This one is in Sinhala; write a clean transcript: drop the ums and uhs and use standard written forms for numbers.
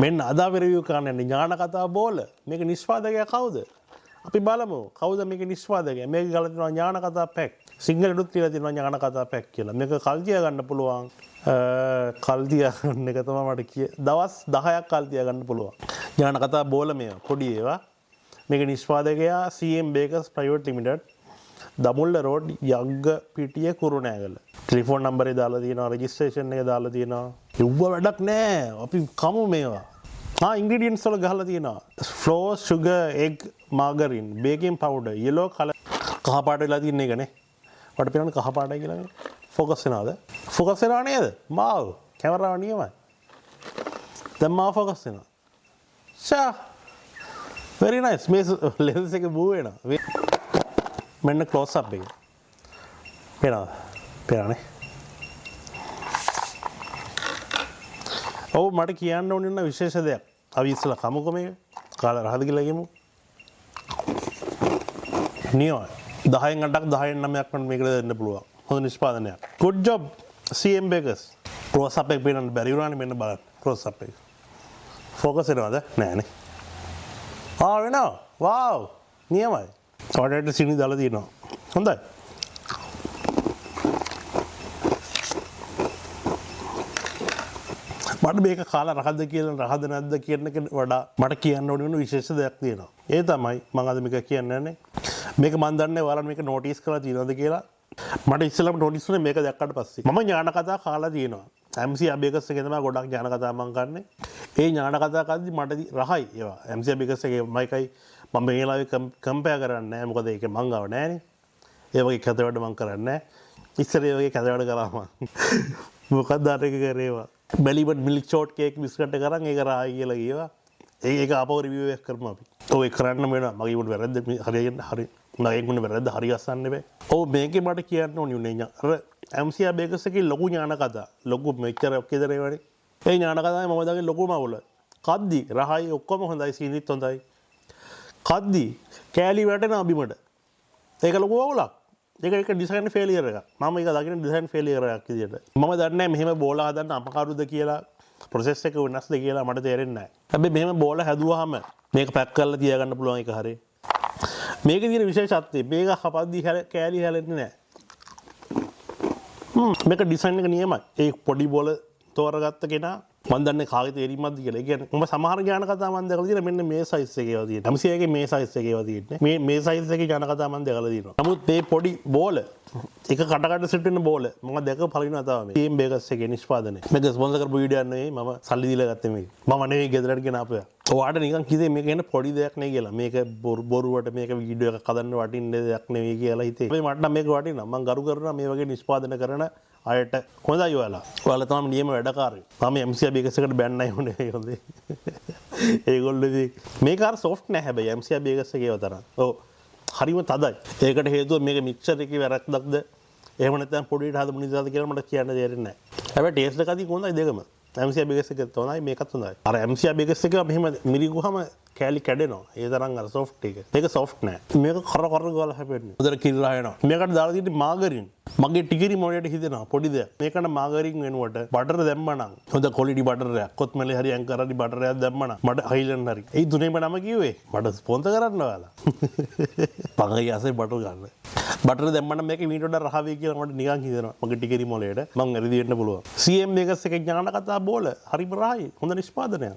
මෙන්න අද අපි රිවිව් කරන්න යන්නේ ඥාන කතා බෝල. මේක නිෂ්පාදකයා කවුද? අපි බලමු කවුද මේක නිෂ්පාදකයා. මේක ගාලා තියෙනවා ඥාන කතා පැක්. සිංහලෙනුත් තියලා තියෙනවා ඥාන කතා පැක් කියලා. මේක කල් තියා ගන්න පුළුවන්. කල් තියා ගන්න එක තමයි මට දවස් 10ක් කල් තියා ගන්න පුළුවන්. ඥාන කතා බෝල මේවා පොඩි ඒවා. මේක නිෂ්පාදකයා CM Bakers Private Limited. Dambulla road Yaggapitiya Kurunegala. Telephone නම්බරේ දාලා තියෙනවා, රෙජිස්ට්‍රේෂන් එක දාලා තියෙනවා. ඉව්ව වැඩක් නෑ. අපි කමු මේවා. ඉන්ග්‍රීඩියන්ට්ස් වල ගහලා තියෙනවා. flour, sugar, egg, margarine, baking powder, yellow color. කහ පාට වෙලා තියෙන එක නේ. මට පේනවනේ කහ පාටයි කියලා නේ. ફોකස් වෙනවද? ફોකස් වෙනව නේද? මාව. කැමරාව නියමයි. දැන් මාව ફોකස් වෙනවා. ෂා. very nice. මේ lens එක බූ වෙනවා. මෙන්න ක්ලෝස් අප් එක. පේනවද? පේනවනේ. ඔව් මට කියන්න ඕනේ නම් විශේෂ දෙයක්. අපි ඉස්සලා කමුකෝ මේක. කාලා රහද කියලා ගියමු. නියෝ 10න් 8ක් 10න් 9ක් වань මේකට දෙන්න පුළුවන්. හොඳ නිෂ්පාදනයක්. good job CM Bakers. Close up එක පේන්න බැරි වුණානේ මෙන්න බලන්න. ක්ලෝස් අප් එක. ફોකස් වෙනවද? නෑනේ. වෙනවා. wow. නියමයි. කඩේට සිනි දාලා තියෙනවා. හොඳයි. මට මේක කාලා රහද කියලා රහද නැද්ද කියන එක වඩා මට කියන්න ඕන විශේෂ දෙයක් තියෙනවා. ඒ තමයි මම අද මේක කියන්න යන්නේ. මේක මම දන්නේ ඔයාලා මේක නෝටිස් කරලා තියෙනවද කියලා. මට ඉස්සෙල්ලාම නෝටිස් වුණේ මේක දැක්කට පස්සේ. මම ඥාන කතා කාලා තියෙනවා. MC Bakers එකේ තමයි ගොඩක් ඥාන කතා මම කරන්නේ. ඒ ඥාන කතා කරද්දි මට රහයි ඒවා. MC Bakers එකේ මයිකයි මම මේ වෙලාවේ කම්පෙයාර් කරන්නේ නැහැ. මොකද ඒක මං ගාව නැහනේ. ඒ වගේ කැත වැඩ මං කරන්නේ නැහැ. ඉස්සර ඒ වගේ කැත වැඩ කරා මං. මොකක්ද අර එක කරේවා. බැලිබඩ් මිල්ක් ෂෝට් කේක් බිස්කට් එක කරන් ඒක රායි කියලා ගියා. ඒක ආපහු රිවිව් එකක් කරමු අපි. ඔය කරන්න වෙනවා. මගේ උඩ වැරද්ද හරියට හරි. මගේ උඩ වැරද්ද හරි ගස්සන්න බෑ. ඔව් මේකේ මට කියන්න ඕනේ උනේ අර MC Bakers එකේ ලොකු ඥාන කතා. ලොකු මෙච්චර ඔක්කේද ඒවනේ. ඒ ඥාන කතාවේ මම දාගේ ලොකුම අවුල. කද්දි රහයි ඔක්කොම හොඳයි සීනිත් හොඳයි. කද්දි කෑලි වැටෙන අබිමට. ඒක ලොකු අවුලක්. ඒක ඩිසයින් ෆේලියර් එකක්. මම ඒක දකින්න ඩිසයින් ෆේලියර් එකක් විදියට. මම දන්නේ නැහැ මෙහෙම බෝල හදන්න අපකරුද කියලා ප්‍රොසෙස් එක වෙනස්ද කියලා මට තේරෙන්නේ නැහැ. හැබැයි මෙහෙම බෝල හැදුවාම මේක පැක් කරලා තියාගන්න පුළුවන් එක හරිය. මේකේ තියෙන විශේෂත්වය මේක හපද්දි කෑලි හැලෙන්නේ නැහැ. මේක ඩිසයින් එක නියමයි. ඒ පොඩි බෝල තෝරගත්ත කෙනා මම දන්නේ කාගේ තේරීමක්ද කියලා. ඒ කියන්නේ මම සමහර ඥාන කතා මම දැකලා තියෙනවා මෙන්න මේ සයිස් එකේ ඒවා තියෙනවා. MC එකේ මේ සයිස් එකේ ඒවා තියෙන්නේ. මේ සයිස් එකේ ඥාන කතා මම දැකලා තියෙනවා. නමුත් මේ පොඩි බෝල එක කටකට සෙට් වෙන බෝල මම දැක පළවෙනි වතාව මේ CM Bakers එකේ නිෂ්පාදනය. මේක ස්පොන්සර් කරපු වීඩියෝ එක නෙවෙයි මම සල්ලි දීලා ගත්තේ මේක. මම නෙවෙයි ගෙදරට ගෙන ආපුවා. ඔයාට නිකන් කිව්වේ මේක එන පොඩි දෙයක් නෙයි කියලා. මේක බොරුවට මේක වීඩියෝ එකක් හදන්න වටින්න දෙයක් නෙවෙයි කියලා හිතේ. මට නම් මේක වටිනවා. මම ගරු කරනවා මේ වගේ නිෂ්පාදන කරන අයට. හොඳයි ඔයාලා. ඔයාලා තමයි නියම වැඩකාරයෝ. මම MC Bakers එකට බැන්නයි උනේ හොඳේ. ඒගොල්ලෝ මේක අර සොෆ්ට් නෑ හැබැයි MC Bakers එකේ වතරක්. ඔව්. හරිම තදයි. ඒකට හේතුව මේක මික්සර් එකේ වැරද්දක්ද එහෙම නැත්නම් පොඩියට හදපු නිසාද කියලා මට කියන්න තේරෙන්නේ නැහැ. හැබැයි ටේස්ට් එක අදින් හොඳයි දෙකම. MC Bakers එක හොඳයි මේකත් හොඳයි. අර MC Bakers එක මෙහෙම මිරිගුවම කෑලි කැඩෙනවා. ඒ තරම් අර සොෆ්ට් එක. මේක සොෆ්ට් නෑ. මේක කර ගාලා හැපෙන්නේ. හොඳට කිල්ලා යනවා. මේකට දාලා තියෙන්නේ මාගරින්. මගේ ටිකිරි මොලේට හිතෙනවා පොඩි දෙයක්. මේකට මාගරින් වෙනුවට බටර් දැම්මනම් හොඳ ක්වොලිටි බටර් එකක්. කොත්මලේ හරි ඇන්කර් හරි බටර් එකක් දැම්මනම් මට හයිලන්ඩ් හරි. ඒ තුනේම නම කිව්වේ. මට ස්පොන්සර් කරන්න ඔයාලා. පංගයි ඇසේ බටර් ගන්න. බටර් දැම්මනම් මේක මීට වඩා රහ වෙයි කියලා මට නිකන් හිතෙනවා. මගේ ටිකිරි මොලේට මං වැරදි වෙන්න පුළුවන්. CM Bakers එකේ ඥාන කතා බෝල හරිම රහයි. හොඳ නිෂ්පාදනයක්.